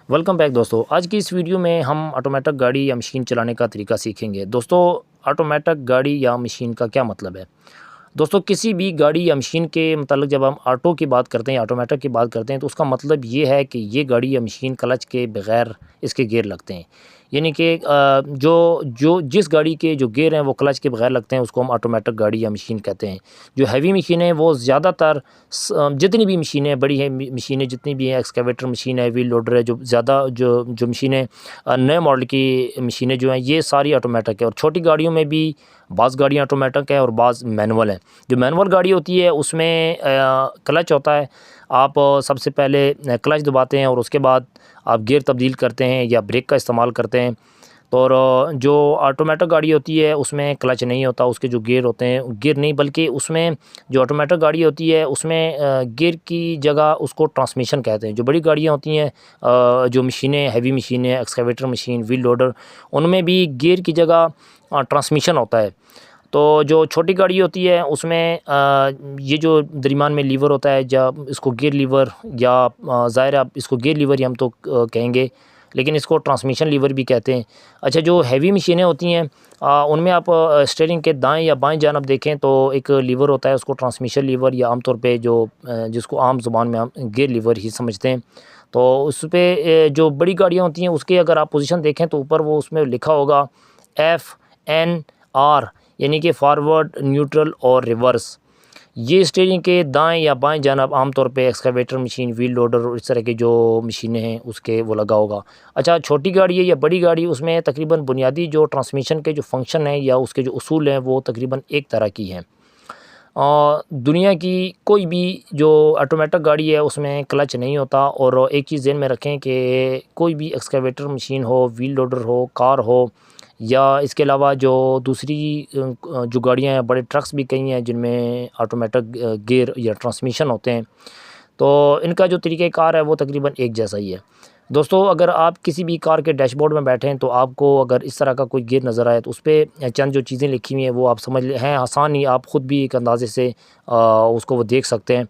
Welcome back दोस्तों। आज की इस वीडियो में हम ऑटोमेटिक गाड़ी या मशीन चलाने का तरीका सीखेंगे। दोस्तों, ऑटोमेटिक गाड़ी या मशीन का क्या मतलब है? दोस्तों, किसी भी गाड़ी या मशीन के मतलब जब हम ऑटो की बात करते हैं, ऑटोमेटिक की बात करते हैं, तो उसका मतलब ये है कि ये गाड़ी या मशीन क्लच के बगैर इसके गियर लगते हैं। यानी कि जो जो जिस गाड़ी के जो गियर हैं वो क्लच के बगैर लगते हैं, उसको हम ऑटोमेटिक गाड़ी या मशीन कहते हैं। जो हैवी मशीनें वो ज़्यादातर जितनी भी मशीनें बड़ी हैं, मशीनें जितनी भी हैं, एक्सकेवेटर मशीन है, व्हील लोडर है, जो ज़्यादा जो मशीनें नए मॉडल की मशीनें जो हैं, ये सारी ऑटोमेटिक है। और छोटी गाड़ियों में भी बाज़ गाड़ियाँ ऑटोमेटिक है और बाज़ मैनुअल है। जो मैनुअल गाड़ी होती है उसमें क्लच होता है। आप सबसे पहले क्लच दबाते हैं और उसके बाद आप गियर तब्दील करते हैं या ब्रेक का इस्तेमाल करते हैं। तो और जो ऑटोमेटिक गाड़ी होती है उसमें क्लच नहीं होता, उसके जो गियर होते हैं, गियर नहीं बल्कि उसमें जो ऑटोमेटिक गाड़ी होती है उसमें गियर की जगह उसको ट्रांसमिशन कहते हैं। जो बड़ी गाड़ियाँ होती हैं, जो मशीनें, हैवी मशीनें, एक्सकेवेटर मशीन, व्हील लोडर, उनमें भी गियर की जगह ट्रांसमिशन होता है। तो जो छोटी गाड़ी होती है उसमें ये जो दरमियान में लीवर होता है, जब इसको गियर लीवर या ज़ाहिर है आप इसको गियर लीवर ही हम तो कहेंगे, लेकिन इसको ट्रांसमिशन लीवर भी कहते हैं। अच्छा, जो हैवी मशीनें होती हैं उनमें आप स्टीयरिंग के दाएं या बाएं जानब देखें तो एक लीवर होता है, उसको ट्रांसमिशन लीवर या आमतौर पे जो जिसको आम ज़ुबान में हम गियर लीवर ही समझते हैं। तो उस पे जो बड़ी गाड़ियाँ होती हैं उसके अगर आप पोजीशन देखें तो ऊपर वो उसमें लिखा होगा FNR, यानी कि फॉरवर्ड, न्यूट्रल और रिवर्स। ये स्टीयरिंग के दाएं या बाएं जानब आमतौर पे एक्सकवेटर मशीन, व्हील लोडर और इस तरह की जो मशीनें हैं उसके वो लगा होगा। अच्छा, छोटी गाड़ी है या बड़ी गाड़ी, उसमें तकरीबन बुनियादी जो ट्रांसमिशन के जो फंक्शन हैं या उसके जो उसूल हैं वो तकरीबन एक तरह की हैं। दुनिया की कोई भी जो ऑटोमेटिक गाड़ी है उसमें क्लच नहीं होता। और एक चीज़ ज़हन में रखें कि कोई भी एक्सकवेटर मशीन हो, व्हील लोडर हो, कार हो, या इसके अलावा जो दूसरी जो गाड़ियाँ हैं, बड़े ट्रक्स भी कई हैं जिनमें ऑटोमेटिक गियर या ट्रांसमिशन होते हैं, तो इनका जो तरीक़ेकार है वो तकरीबन एक जैसा ही है। दोस्तों, अगर आप किसी भी कार के डैशबोर्ड में बैठे हैं तो आपको अगर इस तरह का कोई गियर नज़र आए तो उस पे चंद जो चीज़ें लिखी हुई हैं वो आप समझ लें, हैं आसान ही, आप ख़ुद भी एक अंदाज़े से उसको वो देख सकते हैं।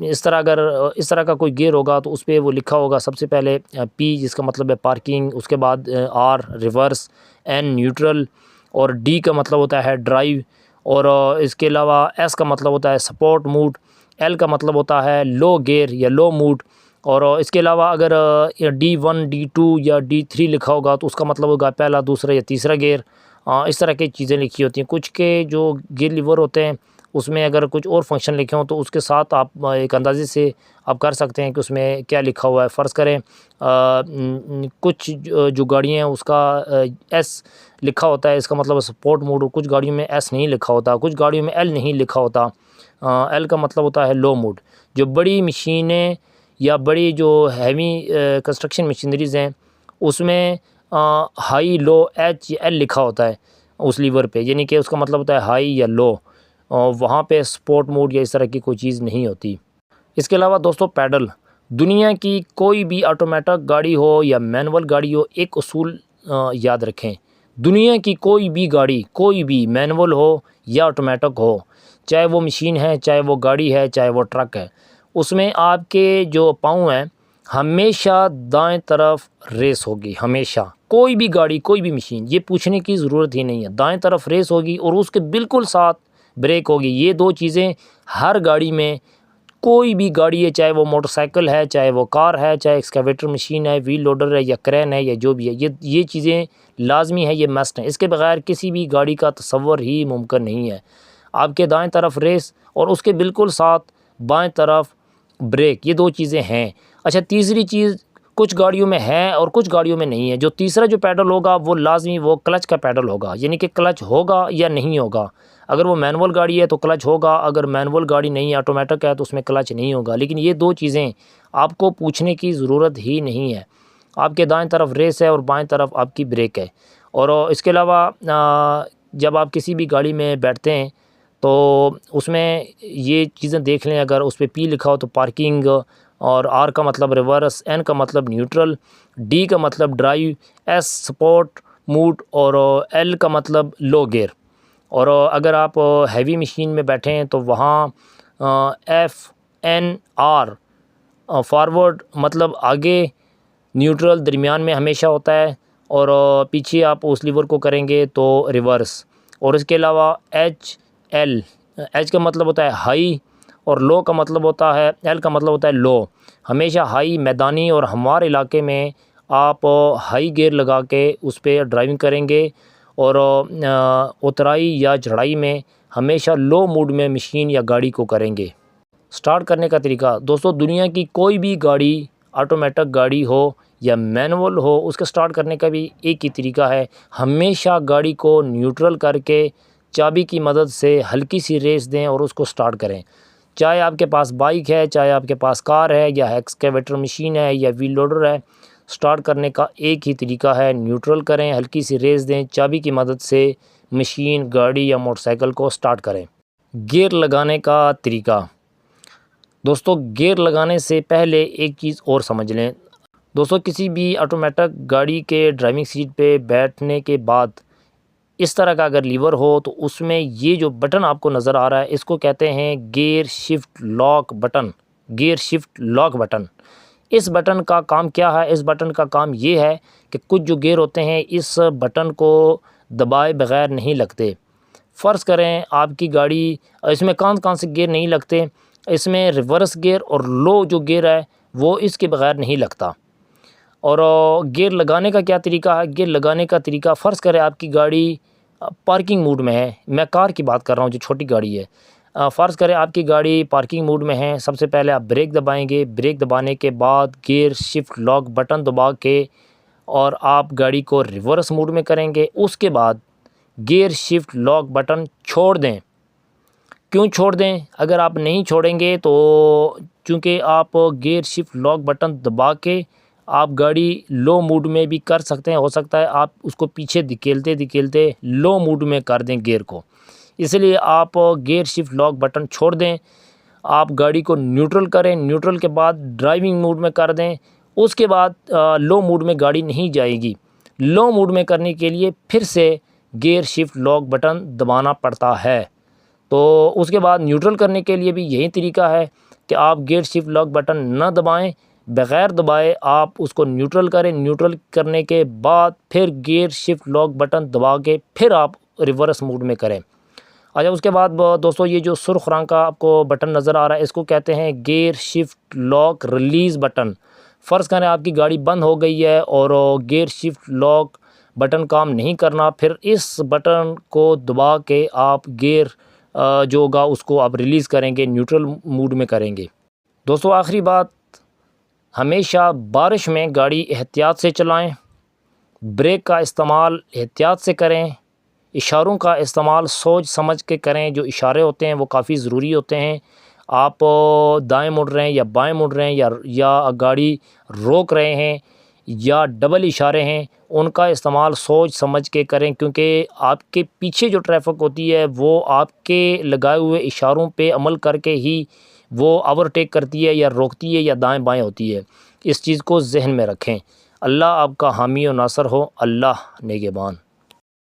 इस तरह अगर इस तरह का कोई गियर होगा तो उस पे वो लिखा होगा सबसे पहले P जिसका मतलब है पार्किंग, उसके बाद R रिवर्स, N न्यूट्रल और D का मतलब होता है ड्राइव, और इसके अलावा S का मतलब होता है सपोर्ट मूड, L का मतलब होता है लो गियर या लो मूड, और इसके अलावा अगर D1, D2 या D3 लिखा होगा तो उसका मतलब होगा पहला, दूसरा या तीसरा गियर। इस तरह की चीज़ें लिखी होती हैं। कुछ के जो गियर लीवर होते हैं उसमें अगर कुछ और फंक्शन लिखे हों तो उसके साथ आप एक अंदाज़े से आप कर सकते हैं कि उसमें क्या लिखा हुआ है। फ़र्ज़ करें कुछ जो गाड़ियाँ हैं उसका S लिखा होता है, इसका मतलब सपोर्ट मोड। कुछ गाड़ियों में S नहीं लिखा होता, कुछ गाड़ियों में L नहीं लिखा होता। L का मतलब होता है लो मोड। जो बड़ी मशीनें या बड़ी जो हैवी कंस्ट्रक्शन मशीनरीज़ हैं उसमें हाई, लो, H या L लिखा होता है उस लीवर पे, यानी कि उसका मतलब होता है हाई या लो। वहाँ पे स्पोर्ट मोड या इस तरह की कोई चीज़ नहीं होती। इसके अलावा दोस्तों, पैडल, दुनिया की कोई भी ऑटोमेटिक गाड़ी हो या मैनुअल गाड़ी हो, एक उसूल याद रखें। दुनिया की कोई भी गाड़ी, कोई भी मैनुअल हो या ऑटोमेटिक हो, चाहे वो मशीन है, चाहे वो गाड़ी है, चाहे वो ट्रक है, उसमें आपके जो पाँव हैं हमेशा दाएं तरफ रेस होगी। हमेशा, कोई भी गाड़ी, कोई भी मशीन, ये पूछने की ज़रूरत ही नहीं है, दाएं तरफ रेस होगी और उसके बिल्कुल साथ ब्रेक होगी। ये दो चीज़ें हर गाड़ी में, कोई भी गाड़ी है, चाहे वो मोटरसाइकिल है, चाहे वो कार है, चाहे एक्सकवेटर मशीन है, व्हील लोडर है या क्रेन है या जो भी है, ये चीज़ें लाजमी है, ये मस्ट हैं। इसके बगैर किसी भी गाड़ी का तसव्वुर ही मुमकिन नहीं है। आपके दाएं तरफ रेस और उसके बिल्कुल साथ बाएं तरफ ब्रेक, ये दो चीज़ें हैं। अच्छा, तीसरी चीज़ कुछ गाड़ियों में है और कुछ गाड़ियों में नहीं है। जो तीसरा जो पैडल होगा वो लाजमी वो क्लच का पैडल होगा, यानी कि क्लच होगा या नहीं होगा। अगर वो मैनुअल गाड़ी है तो क्लच होगा, अगर मैनुअल गाड़ी नहीं है, ऑटोमेटिक है, तो उसमें क्लच नहीं होगा। लेकिन ये दो चीज़ें आपको पूछने की ज़रूरत ही नहीं है। आपके दाएं तरफ रेस है और बाएं तरफ आपकी ब्रेक है। और इसके अलावा जब आप किसी भी गाड़ी में बैठते हैं तो उसमें ये चीज़ें देख लें, अगर उस पे P लिखा हो तो पार्किंग, और R का मतलब रिवर्स, N का मतलब न्यूट्रल, D का मतलब ड्राइव, S सपोर्ट मूड और L का मतलब लो गियर। और अगर आप हैवी मशीन में बैठे हैं तो वहाँ FNR फॉरवर्ड मतलब आगे, न्यूट्रल दरमियान में हमेशा होता है, और पीछे आप उस लीवर को करेंगे तो रिवर्स। और इसके अलावा एच का मतलब होता है हाई, और लो का मतलब होता है, एल का मतलब होता है लो। हमेशा हाई मैदानी और हमारे इलाके में आप हाई गियर लगा के उस पर ड्राइविंग करेंगे, और उतराई या चढ़ाई में हमेशा लो मूड में मशीन या गाड़ी को करेंगे। स्टार्ट करने का तरीका दोस्तों, दुनिया की कोई भी गाड़ी, ऑटोमेटिक गाड़ी हो या मैनुअल हो, उसका स्टार्ट करने का भी एक ही तरीका है। हमेशा गाड़ी को न्यूट्रल करके चाबी की मदद से हल्की सी रेस दें और उसको स्टार्ट करें। चाहे आपके पास बाइक है, चाहे आपके पास कार है, या एक्सकेवेटर मशीन है, या व्हील लोडर है, स्टार्ट करने का एक ही तरीका है, न्यूट्रल करें, हल्की सी रेस दें, चाबी की मदद से मशीन, गाड़ी या मोटरसाइकिल को स्टार्ट करें। गियर लगाने का तरीका दोस्तों, गियर लगाने से पहले एक चीज़ और समझ लें दोस्तों, किसी भी ऑटोमेटिक गाड़ी के ड्राइविंग सीट पे बैठने के बाद इस तरह का अगर लीवर हो तो उसमें ये जो बटन आपको नज़र आ रहा है, इसको कहते हैं gear shift lock button. Gear shift lock button, इस बटन का काम क्या है? इस बटन का काम ये है कि कुछ जो गियर होते हैं इस बटन को दबाए बगैर नहीं लगते। फ़र्ज़ करें आपकी गाड़ी, इसमें कौन से गियर नहीं लगते? इसमें रिवर्स गियर और लो जो गियर है वो इसके बगैर नहीं लगता। और गियर लगाने का क्या तरीका है? गियर लगाने का तरीका, फ़र्ज़ करें आपकी गाड़ी पार्किंग मूड में है, मैं कार की बात कर रहा हूँ जो छोटी गाड़ी है। फ़र्ज़ करें आपकी गाड़ी पार्किंग मूड में है, सबसे पहले आप ब्रेक दबाएंगे, ब्रेक दबाने के बाद गियर शिफ्ट लॉक बटन दबा के और आप गाड़ी को रिवर्स मूड में करेंगे। उसके बाद गियर शिफ्ट लॉक बटन छोड़ दें। क्यों छोड़ दें? अगर आप नहीं छोड़ेंगे तो चूँकि आप गियर शिफ्ट लॉक बटन दबा के आप गाड़ी लो मूड में भी कर सकते हैं, हो सकता है आप उसको पीछे धकेलते लो मूड में कर दें गियर को, इसलिए आप गियर शिफ्ट लॉक बटन छोड़ दें। आप गाड़ी को न्यूट्रल करें, न्यूट्रल के बाद ड्राइविंग मूड में कर दें। उसके बाद लो मूड में गाड़ी नहीं जाएगी। लो मूड में करने के लिए फिर से गियर शिफ्ट लॉक बटन दबाना पड़ता है। तो उसके बाद न्यूट्रल करने के लिए भी यही तरीका है कि आप गियर शिफ्ट लॉक बटन न दबाएं, बग़ैर दबाए आप उसको न्यूट्रल करें। न्यूट्रल करने के बाद फिर गियर शिफ्ट लॉक बटन दबा के फिर आप रिवर्स मूड में करें। अच्छा, उसके बाद दोस्तों ये जो सुर्ख रंग का आपको बटन नज़र आ रहा है, इसको कहते हैं gear shift lock release button. फ़र्ज़ करें आपकी गाड़ी बंद हो गई है और गियर शिफ्ट लॉक बटन काम नहीं करना, फिर इस बटन को दबा के आप गियर जो होगा उसको आप रिलीज़ करेंगे, न्यूट्रल मूड में करेंगे। दोस्तों आखिरी बात, हमेशा बारिश में गाड़ी एहतियात से चलाएं, ब्रेक का इस्तेमाल एहतियात से करें, इशारों का इस्तेमाल सोच समझ के करें। जो इशारे होते हैं वो काफ़ी ज़रूरी होते हैं। आप दाएं मुड़ रहे हैं या बाएं मुड़ रहे हैं या गाड़ी रोक रहे हैं या डबल इशारे हैं, उनका इस्तेमाल सोच समझ के करें, क्योंकि आपके पीछे जो ट्रैफिक होती है वो आपके लगाए हुए इशारों पे अमल करके ही वो ओवरटेक करती है या रोकती है या दाएं बाएं होती है। इस चीज़ को जहन में रखें। अल्लाह आपका हामी और नासर हो। अल्लाह नेगेबान।